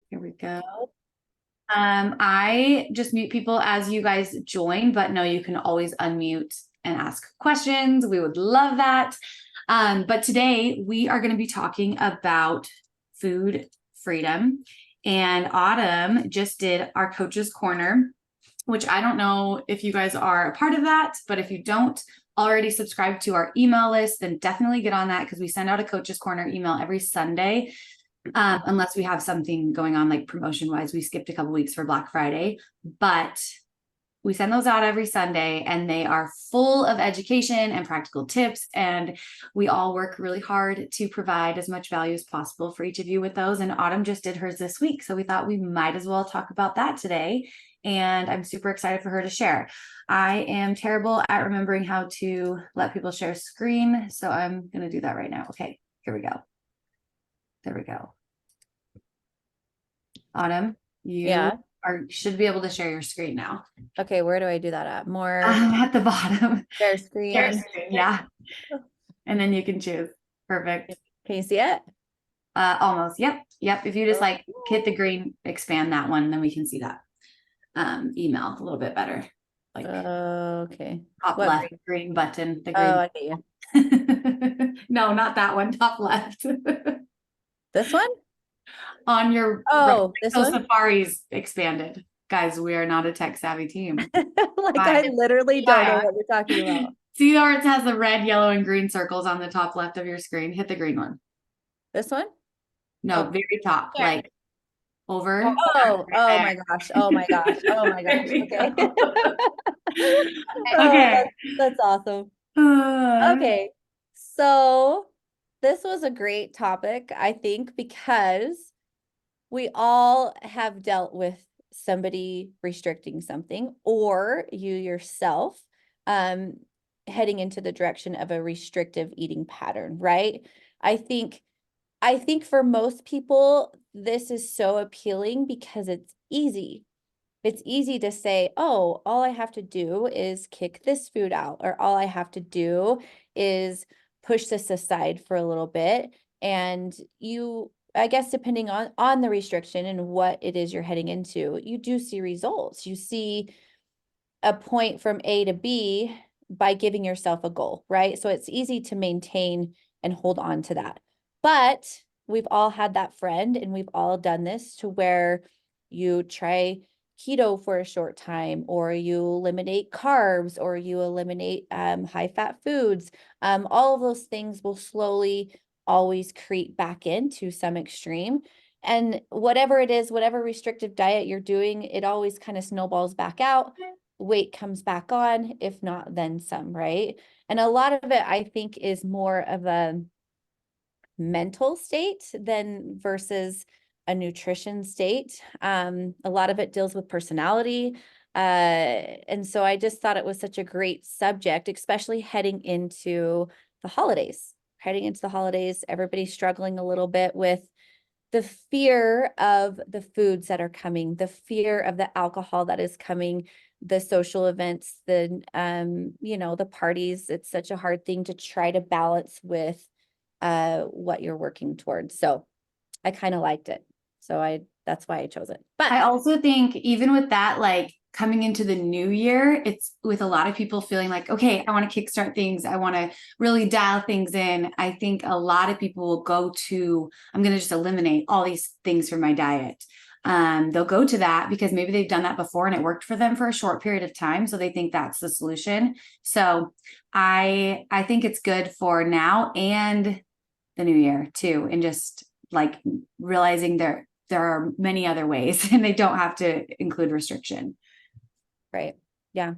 Here we go. I just mute people as you guys join, but no, you can always unmute and ask questions. We would love that. But today we are going to be talking about food freedom. And Autumn just did our Coach's Corner, which I don't know if you guys are a part of that, but if you don't already subscribe to our email list, then definitely get on that because we send out a Coach's Corner email every Sunday. Unless we have something going on like promotion wise. We skipped a couple weeks for Black Friday, but we send those out every Sunday and they are full of education and practical tips. And we all work really hard to provide as much value as possible for each of you with those. And Autumn just did hers this week. So we thought we might as well talk about that today. And I'm super excited for her to share. I am terrible at remembering how to let people share screen. So I'm going to do that right now. Okay, here we go. There we go. Autumn, you should be able to share your screen now. Okay, where do I do that at? More at the bottom. share screen. Share screen, yeah. And then you can choose. Perfect. Can you see it? Almost. Yep. If you just like hit the green, expand that one, then we can see that email a little bit better. Like okay. Top what left green button. The green. Oh, I get you. No, not that one. Top left. This one? On your this so one? Safari's expanded. Guys, we are not a tech savvy team. I literally don't know what you're talking about. See where it has the red, yellow, and green circles on the top left of your screen? Hit the green one. This one? No, very top, like over. Oh my gosh. Oh my gosh. Oh my gosh. Okay. Okay. That's awesome. Okay. So this was a great topic, I think, because we all have dealt with somebody restricting something, or you yourself heading into the direction of a restrictive eating pattern, right? I think for most people, this is so appealing because it's easy. It's easy to say, oh, all I have to do is kick this food out, or all I have to do is push this aside for a little bit. And you, I guess, depending on the restriction and what it is you're heading into, you do see results. You see a point from A to B by giving yourself a goal, right? So it's easy to maintain and hold on to that. But we've all had that friend, and we've all done this, to where you try keto for a short time, or you eliminate carbs, or you eliminate high fat foods. All of those things will slowly always creep back into some extreme. And whatever it is, whatever restrictive diet you're doing, it always kind of snowballs back out. Weight comes back on, if not then some, right? And a lot of it, I think, is more of a mental state than versus a nutrition state. A lot of it deals with personality. And so I just thought it was such a great subject, especially heading into the holidays. Heading into the holidays, everybody's struggling a little bit with the fear of the foods that are coming, the fear of the alcohol that is coming, the social events, the the parties. It's such a hard thing to try to balance with what you're working towards. So I kind of liked it. So that's why I chose it. But I also think even with that, like coming into the new year, it's with a lot of people feeling like, okay, I want to kickstart things. I want to really dial things in. I think a lot of people will go to, I'm going to just eliminate all these things from my diet. They'll go to that because maybe they've done that before and it worked for them for a short period of time. So they think that's the solution. So I think it's good for now and the new year too. And just like realizing there are many other ways and they don't have to include restriction. Right. Yeah.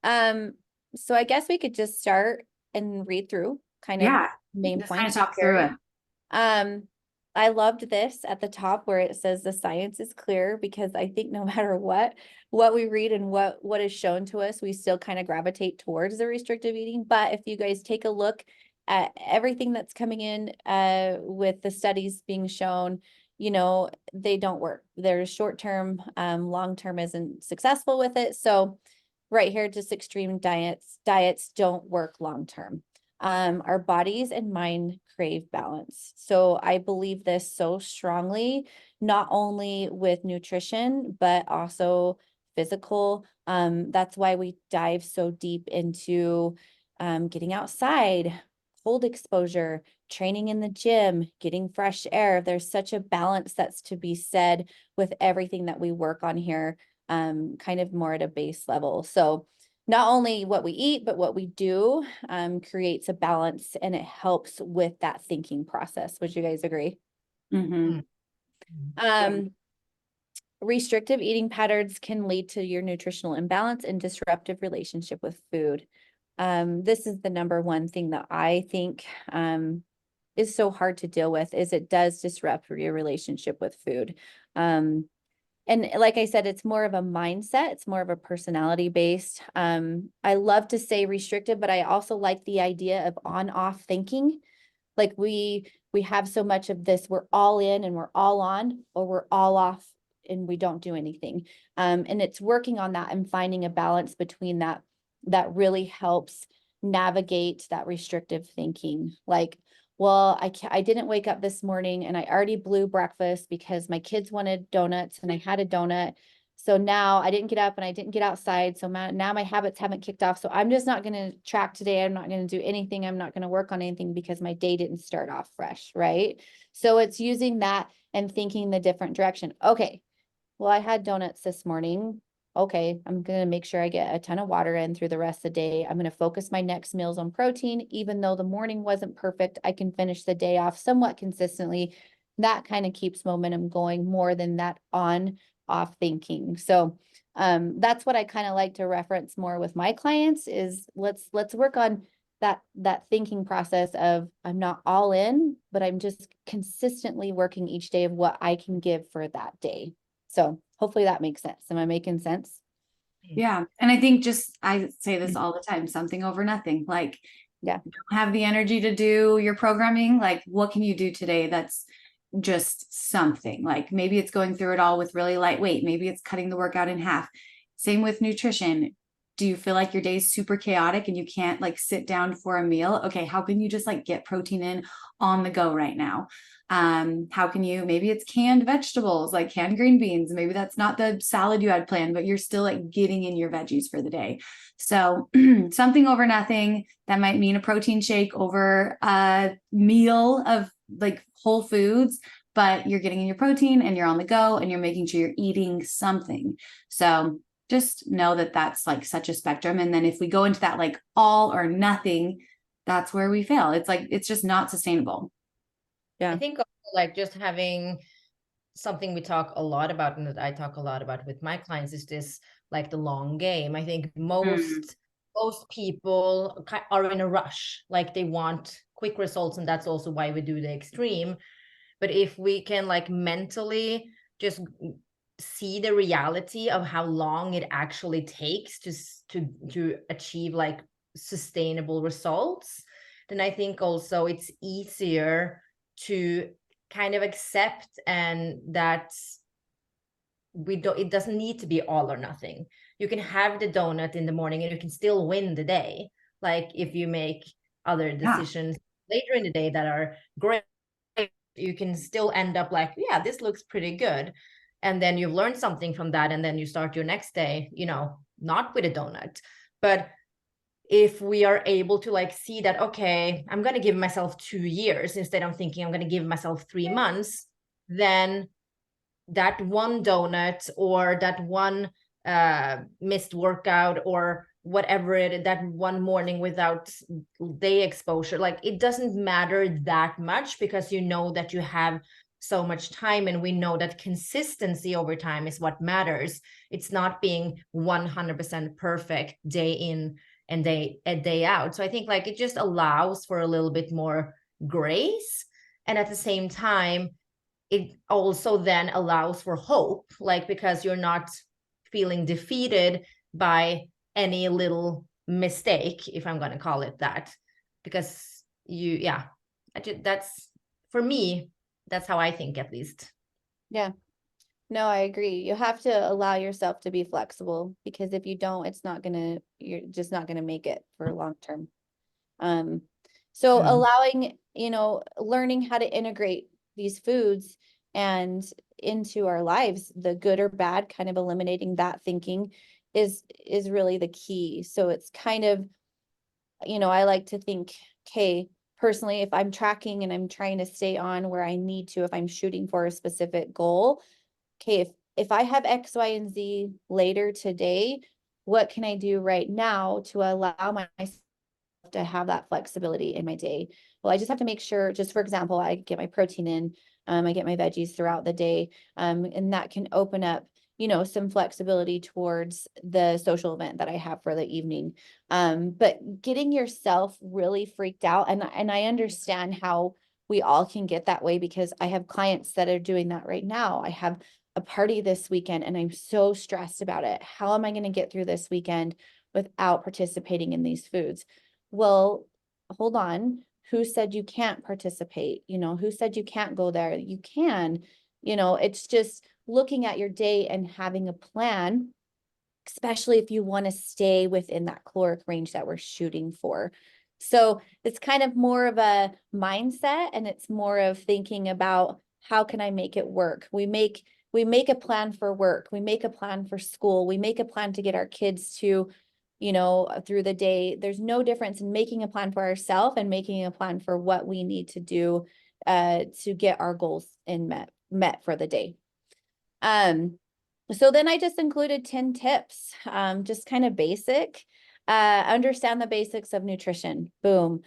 So I guess we could just start and read through kind of main points. Kind of talk through it. I loved this at the top where it says the science is clear, because I think no matter what we read and what is shown to us, we still kind of gravitate towards the restrictive eating. But if you guys take a look at everything that's coming in with the studies being shown, they don't work. There's short-term, long-term isn't successful with it. So right here, just extreme diets don't work long-term. our bodies and mind crave balance. So I believe this so strongly, not only with nutrition, but also physical. That's why we dive so deep into getting outside, cold exposure, training in the gym, getting fresh air. There's such a balance that's to be said with everything that we work on here, kind of more at a base level. So not only what we eat, but what we do creates a balance, and it helps with that thinking process. Would you guys agree? Mhm. Um, Restrictive eating patterns can lead to your nutritional imbalance and disruptive relationship with food. This is the number one thing that I think is so hard to deal with, is it does disrupt your relationship with food. And like I said, it's more of a mindset. It's more of a personality based. I love to say restrictive, but I also like the idea of on-off thinking. Like we have so much of this, we're all in and we're all on, or we're all off and we don't do anything. And it's working on that and finding a balance between that that really helps navigate that restrictive thinking. Like, well, I didn't wake up this morning and I already blew breakfast because my kids wanted donuts and I had a donut. So now I didn't get up and I didn't get outside. So now my habits haven't kicked off. So I'm just not going to track today. I'm not going to do anything. I'm not going to work on anything because my day didn't start off fresh. Right. So it's using that and thinking the different direction. Okay. Well, I had donuts this morning. Okay, I'm going to make sure I get a ton of water in through the rest of the day. I'm going to focus my next meals on protein. Even though the morning wasn't perfect, I can finish the day off somewhat consistently. That kind of keeps momentum going more than that on off thinking. So that's what I kind of like to reference more with my clients is let's work on that thinking process of I'm not all in, but I'm just consistently working each day of what I can give for that day. So hopefully that makes sense. Am I making sense? Yeah. And I think I say this all the time, something over nothing. Like, Yeah. you don't have the energy to do your programming. Like, what can you do today that's just something? Like, maybe it's going through it all with really lightweight. Maybe it's cutting the workout in half. Same with nutrition. Do you feel like your day is super chaotic and you can't like sit down for a meal? Okay, how can you just like get protein in on the go right now? How can you, maybe it's canned vegetables, like canned green beans. Maybe that's not the salad you had planned, but you're still like getting in your veggies for the day. So something over nothing, that might mean a protein shake over a meal of like whole foods, but you're getting in your protein and you're on the go and you're making sure you're eating something. So just know that that's like such a spectrum. And then if we go into that like all or nothing, that's where we fail. It's like, it's just not sustainable. Yeah. I think also, like just having something we talk a lot about and that I talk a lot about with my clients is this like the long game. I think most people are in a rush, like they want quick results, and that's also why we do the extreme. But if we can like mentally just see the reality of how long it actually takes to achieve like sustainable results, then I think also it's easier to kind of accept and that it doesn't need to be all or nothing. You can have the donut in the morning and you can still win the day, like if you make other decisions later in the day that are great, you can still end up like, yeah, this looks pretty good, and then you've learned something from that, and then you start your next day, not with a donut. But if we are able to like see that, okay, I'm going to give myself 2 years instead of thinking I'm going to give myself 3 months, then that one donut or that one missed workout or whatever that one morning without day exposure, like it doesn't matter that much because you know that you have so much time, and we know that consistency over time is what matters. It's not being 100% perfect day in and day out. So I think like it just allows for a little bit more grace, and at the same time it also then allows for hope, like because you're not feeling defeated by any little mistake, if I'm going to call it that, because that's for me, that's how I think, at least. Yeah. No, I agree. You have to allow yourself to be flexible, because if you don't, you're just not gonna make it for long term. So Mm. allowing, learning how to integrate these foods and into our lives, the good or bad, kind of eliminating that thinking is really the key. So it's kind of, I like to think, okay, personally, if I'm tracking and I'm trying to stay on where I need to, if I'm shooting for a specific goal, okay, if I have X, Y, and Z later today, what can I do right now to allow myself to have that flexibility in my day? Well, I just have to make sure, just for example, I get my protein in, I get my veggies throughout the day, and that can open up, some flexibility towards the social event that I have for the evening. But getting yourself really freaked out, and I understand how we all can get that way, because I have clients that are doing that right now. I have a party this weekend and I'm so stressed about it. How am I going to get through this weekend without participating in these foods? Well, hold on. Who said you can't participate? Who said you can't go there? You can. It's just looking at your day and having a plan, especially if you want to stay within that caloric range that we're shooting for. So it's kind of more of a mindset, and it's more of thinking about, how can I make it work? We make a plan for work. We make a plan for school. We make a plan to get our kids to, through the day. There's no difference in making a plan for ourselves and making a plan for what we need to do to get our goals met for the day. So then I just included 10 tips, just kind of basic. Understand the basics of nutrition. Boom.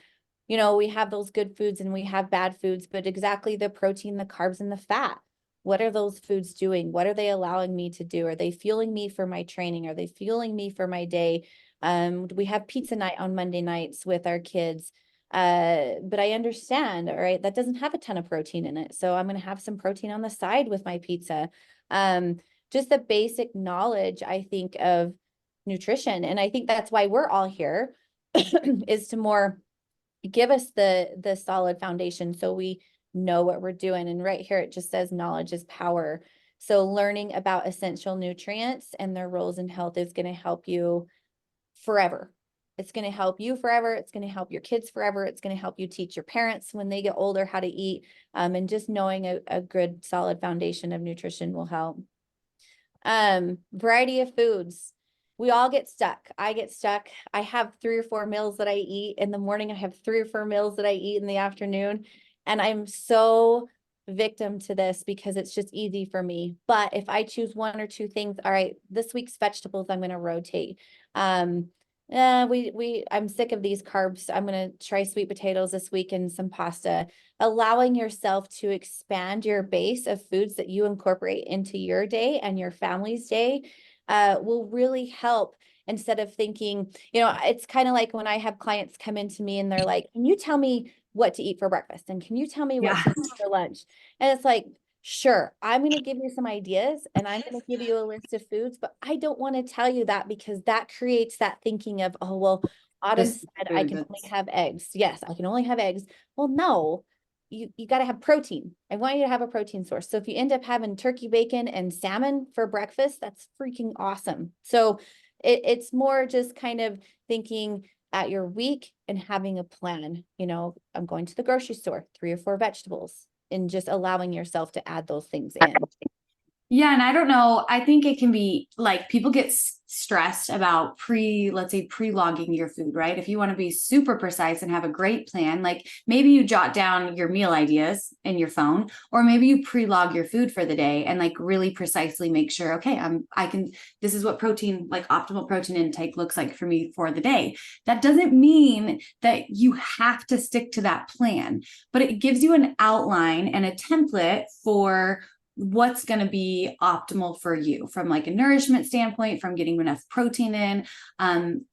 We have those good foods and we have bad foods, but exactly the protein, the carbs, and the fat. What are those foods doing? What are they allowing me to do? Are they fueling me for my training? Are they fueling me for my day? We have pizza night on Monday nights with our kids. But I understand, all right, that doesn't have a ton of protein in it. So I'm going to have some protein on the side with my pizza. Just the basic knowledge, I think, of nutrition. And I think that's why we're all here is to more give us the solid foundation so we know what we're doing. And right here, it just says knowledge is power. So learning about essential nutrients and their roles in health is going to help you forever. It's going to help you forever. It's going to help your kids forever. It's going to help you teach your parents when they get older how to eat. And just knowing a good solid foundation of nutrition will help. Variety of foods. We all get stuck. I get stuck. I have 3 or 4 meals that I eat in the morning. I have 3 or 4 meals that I eat in the afternoon. And I'm so victim to this because it's just easy for me. But if I choose 1 or 2 things, all right, this week's vegetables, I'm going to rotate. I'm sick of these carbs. I'm going to try sweet potatoes this week and some pasta. Allowing yourself to expand your base of foods that you incorporate into your day and your family's day will really help. Instead of thinking, it's kind of like when I have clients come into me and they're like, can you tell me what to eat for breakfast? And can you tell me what to eat for lunch? And it's like, sure, I'm going to give you some ideas and I'm going to give you a list of foods, but I don't want to tell you that because that creates that thinking of, oh, well, Autumn said I can only have eggs. Yes, I can only have eggs. Well, no, you got to have protein. I want you to have a protein source. So if you end up having turkey bacon and salmon for breakfast, that's freaking awesome. So it's more just kind of thinking at your week and having a plan. I'm going to the grocery store, 3 or 4 vegetables, and just allowing yourself to add those things in. Yeah. And I don't know. I think it can be like people get stressed about let's say pre-logging your food, right? If you want to be super precise and have a great plan, like maybe you jot down your meal ideas in your phone, or maybe you pre-log your food for the day and like really precisely make sure, okay, this is what protein, like optimal protein intake looks like for me for the day. That doesn't mean that you have to stick to that plan, but it gives you an outline and a template for what's going to be optimal for you from like a nourishment standpoint, from getting enough protein in,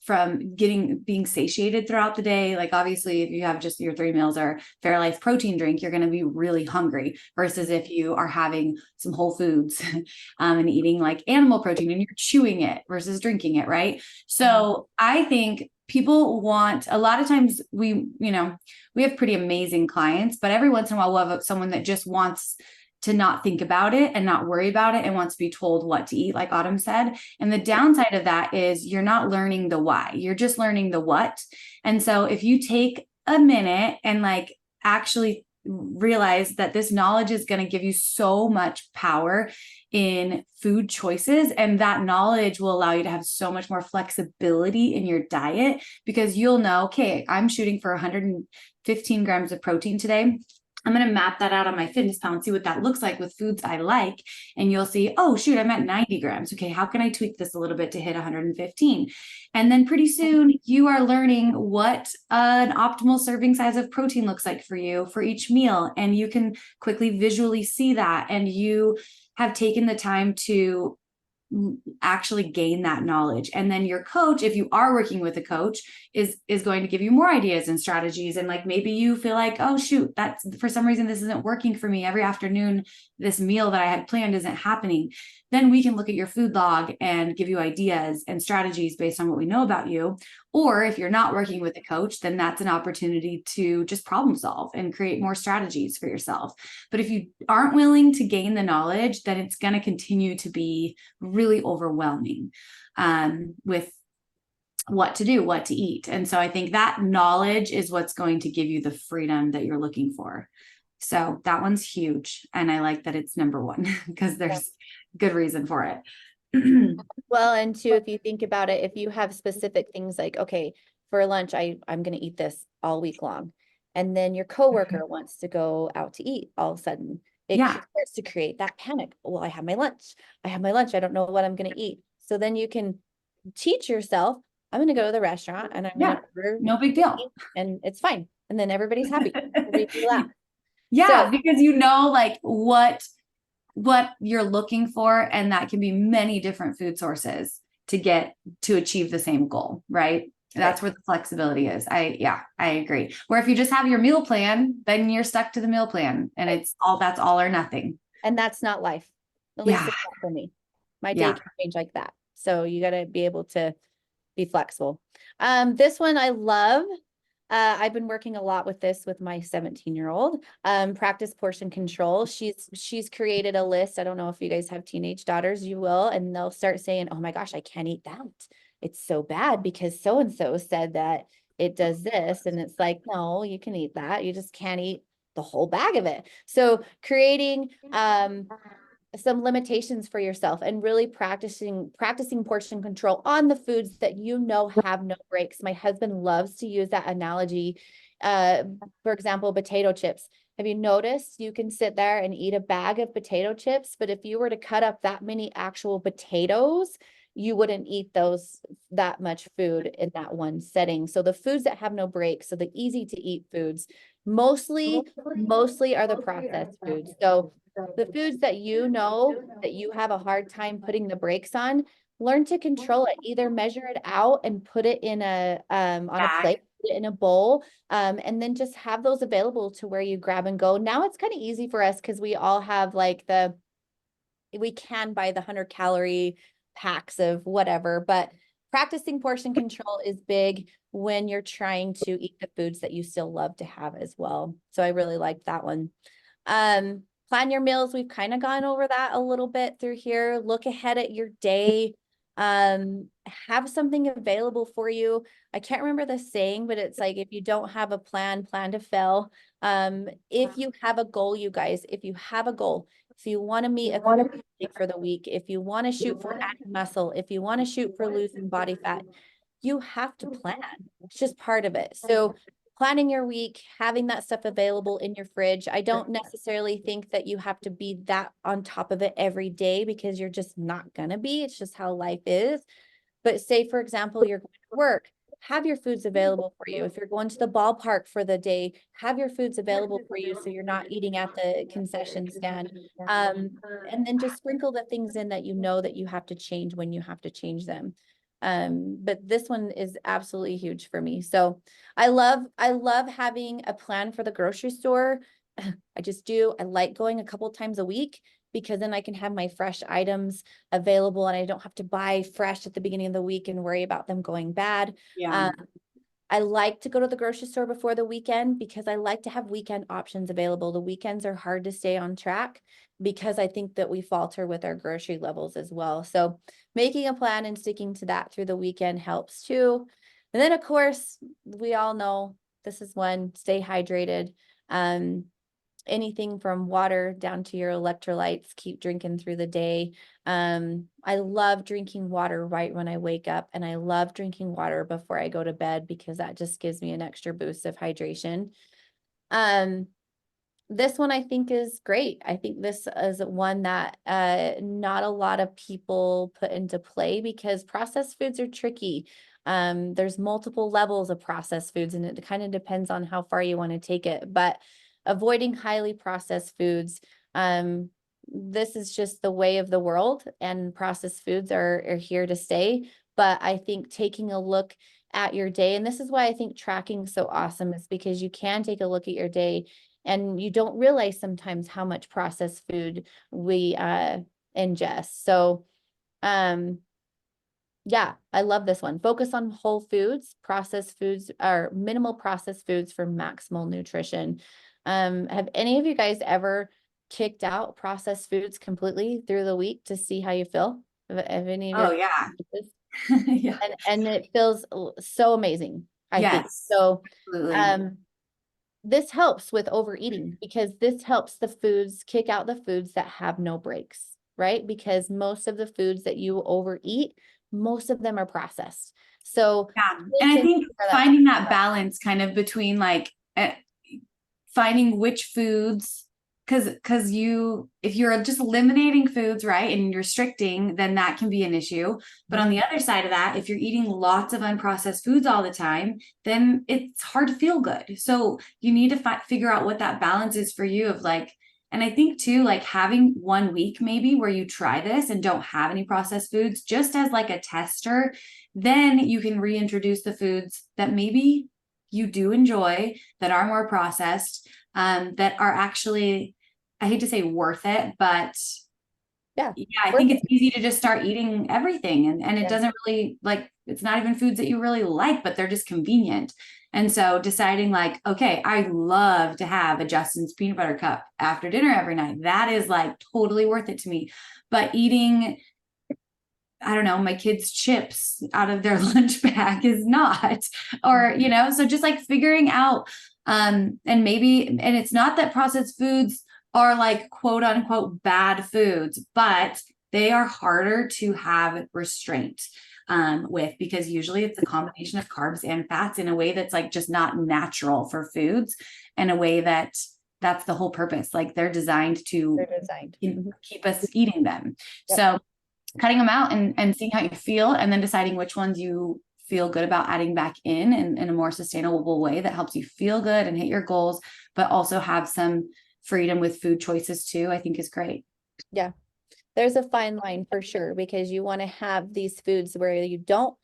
from being satiated throughout the day. Like obviously if you have just your 3 meals or Fairlife protein drink, you're going to be really hungry versus if you are having some whole foods and eating like animal protein and you're chewing it versus drinking it. Right. So I think people want, a lot of times we have pretty amazing clients, but every once in a while we'll have someone that just wants to not think about it and not worry about it and wants to be told what to eat, like Autumn said. And the downside of that is you're not learning the why, you're just learning the what. And so if you take a minute and like actually realize that this knowledge is going to give you so much power in food choices, and that knowledge will allow you to have so much more flexibility in your diet, because you'll know, okay, I'm shooting for 115 grams of protein today. I'm going to map that out on MyFitnessPal and see what that looks like with foods I like. And you'll see, oh, shoot, I'm at 90 grams. Okay, how can I tweak this a little bit to hit 115? And then pretty soon you are learning what an optimal serving size of protein looks like for you for each meal. And you can quickly visually see that. And you have taken the time to actually gain that knowledge. And then your coach, if you are working with a coach, is going to give you more ideas and strategies. And like, maybe you feel like, oh shoot, that's for some reason this isn't working for me every afternoon, this meal that I had planned isn't happening. Then we can look at your food log and give you ideas and strategies based on what we know about you. Or if you're not working with a coach, then that's an opportunity to just problem solve and create more strategies for yourself. But if you aren't willing to gain the knowledge, then it's going to continue to be really overwhelming with what to do, what to eat. And so I think that knowledge is what's going to give you the freedom that you're looking for. So that one's huge. And I like that it's number one because there's good reason for it. Well, and two, if you think about it, if you have specific things like, okay, for lunch, I'm going to eat this all week long. And then your coworker wants to go out to eat all of a sudden. It starts to create that panic. Well, I have my lunch. I don't know what I'm going to eat. So then you can teach yourself, I'm going to go to the restaurant and I'm going to order, no big deal. And it's fine. And then everybody's happy. Everybody's relaxed. Yeah, so, because you know, like what you're looking for, and that can be many different food sources to achieve the same goal, right? That's where the flexibility is. I agree. Where if you just have your meal plan, then you're stuck to the meal plan, and that's all or nothing. And that's not life. At least it's not for me. My day can change like that. So you got to be able to be flexible. This one I love. I've been working a lot with this with my 17-year-old. Practice portion control. She's created a list. I don't know if you guys have teenage daughters, you will, and they'll start saying, oh my gosh, I can't eat that. It's so bad because so-and-so said that it does this. And it's like, no, you can eat that. You just can't eat the whole bag of it. So creating some limitations for yourself and really practicing portion control on the foods that you know have no breaks. My husband loves to use that analogy. For example, potato chips. Have you noticed you can sit there and eat a bag of potato chips, but if you were to cut up that many actual potatoes, you wouldn't eat that much food in that one setting. So the foods that have no breaks, so the easy to eat foods, mostly are the processed foods. So the foods that you know that you have a hard time putting the brakes on, learn to control it. Either measure it out and put it in a on a plate, put it in a bowl, and then just have those available to where you grab and go. Now it's kind of easy for us because we all have like we can buy the 100-calorie packs of whatever, but practicing portion control is big when you're trying to eat the foods that you still love to have as well. So I really liked that one. Plan your meals. We've kind of gone over that a little bit through here. Look ahead at your day. Have something available for you. I can't remember the saying, but it's like, if you don't have a plan to fail. If you have a goal, you guys, if you have a goal, if you want to meet a goal for the week, if you want to shoot for adding muscle, if you want to shoot for losing body fat, you have to plan. It's just part of it. So planning your week, having that stuff available in your fridge. I don't necessarily think that you have to be that on top of it every day because you're just not going to be. It's just how life is. But say, for example, you're going to work, have your foods available for you. If you're going to the ballpark for the day, have your foods available for you so you're not eating at the concession stand. And then just sprinkle the things in that you know that you have to change when you have to change them. But this one is absolutely huge for me. So I love having a plan for the grocery store. I just do. I like going a couple times a week because then I can have my fresh items available and I don't have to buy fresh at the beginning of the week and worry about them going bad. Yeah. I like to go to the grocery store before the weekend because I like to have weekend options available. The weekends are hard to stay on track because I think that we falter with our grocery levels as well. So making a plan and sticking to that through the weekend helps too. And then of course, we all know This is one, stay hydrated. Anything from water down to your electrolytes, keep drinking through the day. I love drinking water right when I wake up, and I love drinking water before I go to bed because that just gives me an extra boost of hydration. This one I think is great. I think this is one that not a lot of people put into play because processed foods are tricky. There's multiple levels of processed foods, and it kind of depends on how far you want to take it. But avoiding highly processed foods, this is just the way of the world, and processed foods are here to stay. But I think taking a look at your day, and this is why I think tracking is so awesome, is because you can take a look at your day and you don't realize sometimes how much processed food we ingest. So yeah, I love this one. Focus on whole foods, processed foods, or minimal processed foods for maximal nutrition. Have any of you guys ever kicked out processed foods completely through the week to see how you feel? Have any of Oh, you? yeah. Yeah. And it feels so amazing, I think. Yes, So absolutely. this helps with overeating because this helps the foods kick out the foods that have no breaks, right? Because most of the foods that you overeat, most of them are processed. So Yeah. pay And I attention think for that. finding that balance kind of between like finding which foods, because if you're just eliminating foods, right, and you're restricting, then that can be an issue. But on the other side of that, if you're eating lots of unprocessed foods all the time, then it's hard to feel good. So you need to figure out what that balance is for you of like, and I think too, like having 1 week maybe where you try this and don't have any processed foods just as like a tester, then you can reintroduce the foods that maybe you do enjoy that are more processed, that are actually, I hate to say worth it, but Yeah. I think it's easy to just start eating everything. And it Yeah. doesn't really like, it's not even foods that you really like, but they're just convenient. And so deciding like, okay, I love to have a Justin's peanut butter cup after dinner every night. That is like totally worth it to me. But eating, I don't know, my kids' chips out of their lunch bag is not, or, so just like figuring out, and it's not that processed foods are like quote unquote bad foods, but they are harder to have restraint with, because usually it's a combination of carbs and fats in a way that's like just not natural for foods, in a way that's the whole purpose. Like they're designed to keep us eating them. Yep. So cutting them out and seeing how you feel, and then deciding which ones you feel good about adding back in a more sustainable way that helps you feel good and hit your goals, but also have some freedom with food choices too, I think is great. Yeah. There's a fine line for sure, because you want to have these foods where you don't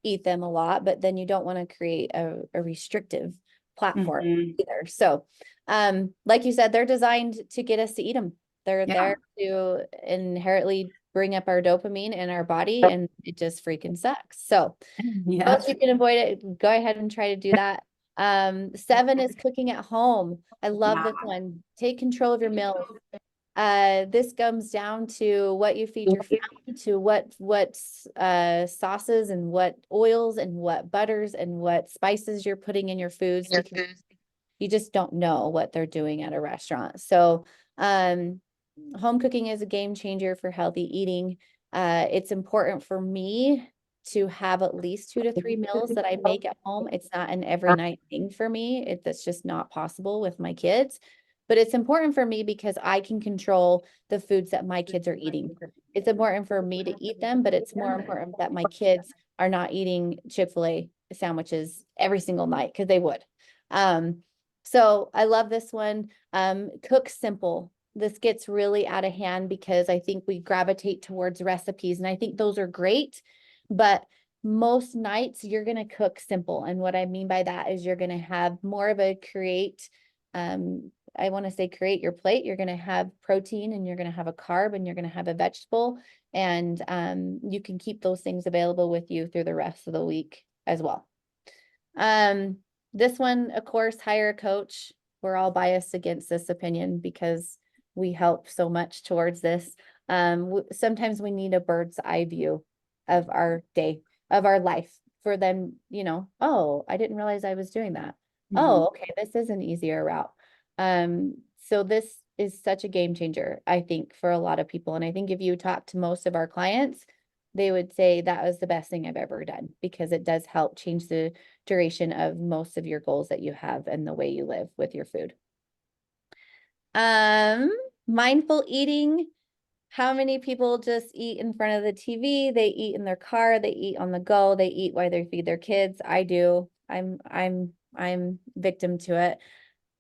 eat them a lot, but then you don't want to create a restrictive platform either. So, like you said, they're designed to get us to eat them. They're there to inherently bring up our dopamine in our body, and it just freaking sucks. So, if you can avoid it, go ahead and try to do that. 7 is cooking at home. I love this one. Take control of your meals. This comes down to what you feed your family, to what sauces and what oils and what butters and what spices you're putting in your foods, because you just don't know what they're doing at a restaurant. So home cooking is a game changer for healthy eating. It's important for me to have at least 2 to 3 meals that I make at home. It's not an every night thing for me. That's just not possible with my kids. But it's important for me because I can control the foods that my kids are eating. It's important for me to eat them, but it's more important that my kids are not eating Chick-fil-A sandwiches every single night, because they would. So I love this one. Cook simple. This gets really out of hand because I think we gravitate towards recipes, and I think those are great, but most nights you're going to cook simple. And what I mean by that is you're going to have more of a I want to say create your plate. You're going to have protein, and you're going to have a carb, and you're going to have a vegetable, and you can keep those things available with you through the rest of the week as well. This one, of course, hire a coach. We're all biased against this opinion because we help so much towards this. Sometimes we need a bird's eye view of our day, of our life, for them, oh, I didn't realize I was doing that. Oh, okay. This is an easier route. So this is such a game changer, I think, for a lot of people. And I think if you talk to most of our clients, they would say that was the best thing I've ever done because it does help change the duration of most of your goals that you have and the way you live with your food. Mindful eating. How many people just eat in front of the TV? They eat in their car, they eat on the go, they eat while they feed their kids. I do. I'm victim to it.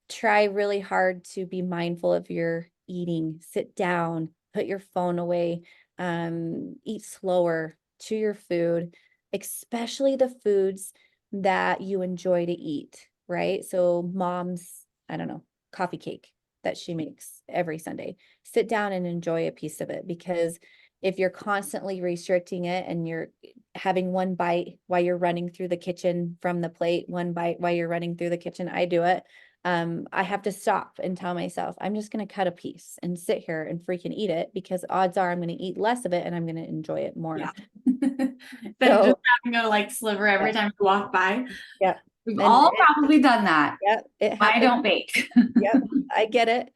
Try really hard to be mindful of your eating. Sit down, put your phone away, eat slower, chew your food, especially the foods that you enjoy to eat, right? So mom's, I don't know, coffee cake that she makes every Sunday. Sit down and enjoy a piece of it, because if you're constantly restricting it and you're having one bite while you're running through the kitchen from the plate, one bite while you're running through the kitchen, I do it. I have to stop and tell myself, I'm just going to cut a piece and sit here and freaking eat it, because odds are I'm going to eat less of it and I'm going to enjoy it more. Yeah. Instead of just having a like sliver every time you walk by. Yeah. We've all probably done that. Yeah. It I happens. don't bake. Yep. I get it.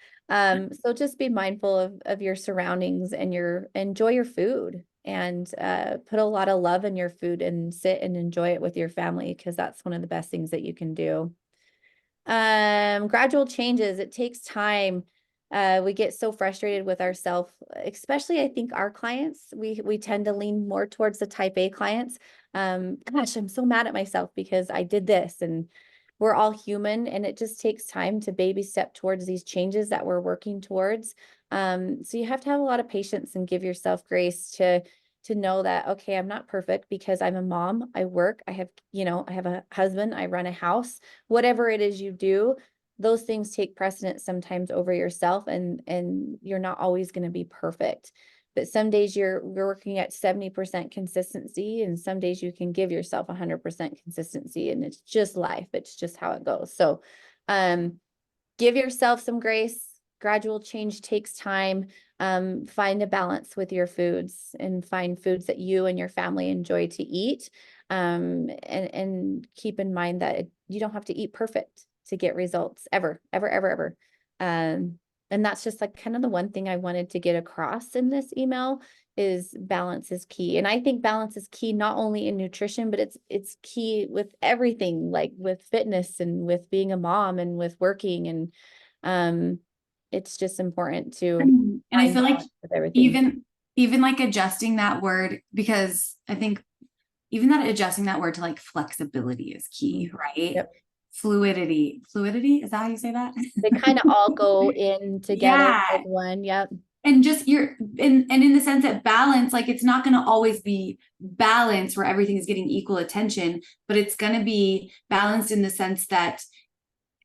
So just be mindful of your surroundings and enjoy your food, and put a lot of love in your food and sit and enjoy it with your family, because that's one of the best things that you can do. Gradual changes. It takes time. We get so frustrated with ourselves, especially I think our clients, we tend to lean more towards the type A clients. Gosh, I'm so mad at myself because I did this, and we're all human, and it just takes time to baby step towards these changes that we're working towards. So you have to have a lot of patience and give yourself grace to know that, okay, I'm not perfect because I'm a mom, I work, I have a husband, I run a house. Whatever it is you do, those things take precedence sometimes over yourself, and you're not always going to be perfect. But some days you're working at 70% consistency, and some days you can give yourself 100% consistency, and it's just life. It's just how it goes. So, give yourself some grace. Gradual change takes time. Find a balance with your foods, and find foods that you and your family enjoy to eat. And keep in mind that you don't have to eat perfect to get results ever, ever, ever, ever. And that's just like kind of the one thing I wanted to get across in this email is balance is key. And I think balance is key, not only in nutrition, but it's key with everything, like with fitness and with being a mom and with working. And it's just important to And I feel like everything. even like adjusting that word, because I think even that adjusting that word to like flexibility is key, right? Yep. Fluidity, is that how you say that? They kind of all go in together as one. Yep. And just in the sense that balance, like it's not going to always be balanced where everything is getting equal attention, but it's going to be balanced in the sense that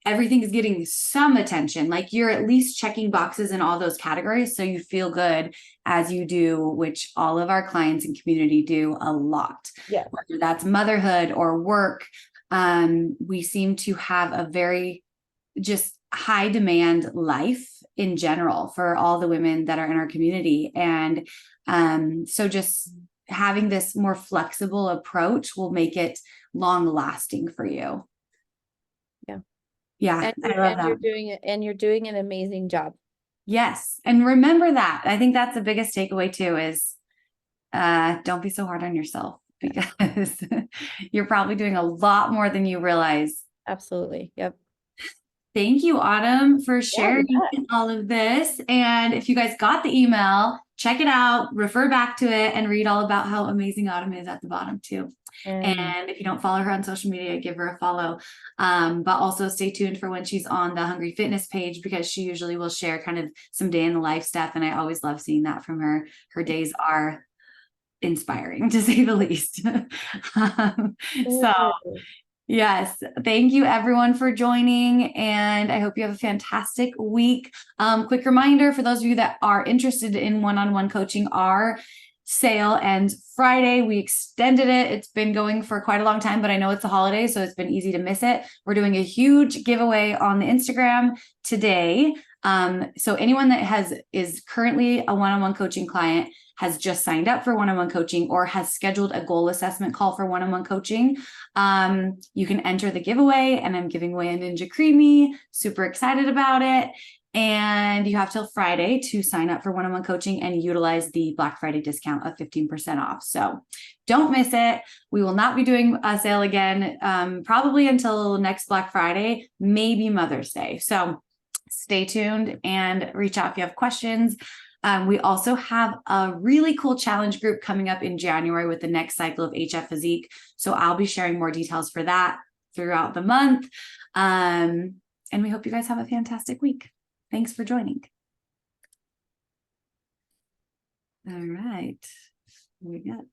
everything is getting some attention. Like you're at least checking boxes in all those categories, so you feel good as you do, which all of our clients and community do a lot. Yeah. Whether that's motherhood or work, we seem to have a very just high demand life in general for all the women that are in our community. And so just having this more flexible approach will make it long lasting for you. Yeah, I love that. You're doing an amazing job. Yes. And remember that. I think that's the biggest takeaway too is don't be so hard on yourself, because you're probably doing a lot more than you realize. Absolutely. Yep. Thank you, Autumn, for sharing all of this. And if you guys got the email, check it out, refer back to it, and read all about how amazing Autumn is at the bottom too. And if you don't follow her on social media, give her a follow. But also stay tuned for when she's on the Hungry Fitness page, because she usually will share kind of some day in the life stuff. And I always love seeing that from her. Her days are inspiring, to say the least. So yes, thank you everyone for joining, and I hope you have a fantastic week. Quick reminder for those of you that are interested in one-on-one coaching, our sale ends Friday. We extended it. It's been going for quite a long time, but I know it's the holidays, so it's been easy to miss it. We're doing a huge giveaway on the Instagram today. So anyone that is currently a one-on-one coaching client, has just signed up for one-on-one coaching, or has scheduled a goal assessment call for one-on-one coaching, you can enter the giveaway, and I'm giving away a Ninja Creamy. Super excited about it. And you have till Friday to sign up for one-on-one coaching and utilize the Black Friday discount of 15% off. So don't miss it. We will not be doing a sale again, probably until next Black Friday, maybe Mother's Day. So stay tuned and reach out if you have questions. We also have a really cool challenge group coming up in January with the next cycle of HF Physique. So I'll be sharing more details for that throughout the month. And we hope you guys have a fantastic week. Thanks for joining. All right. Here we go.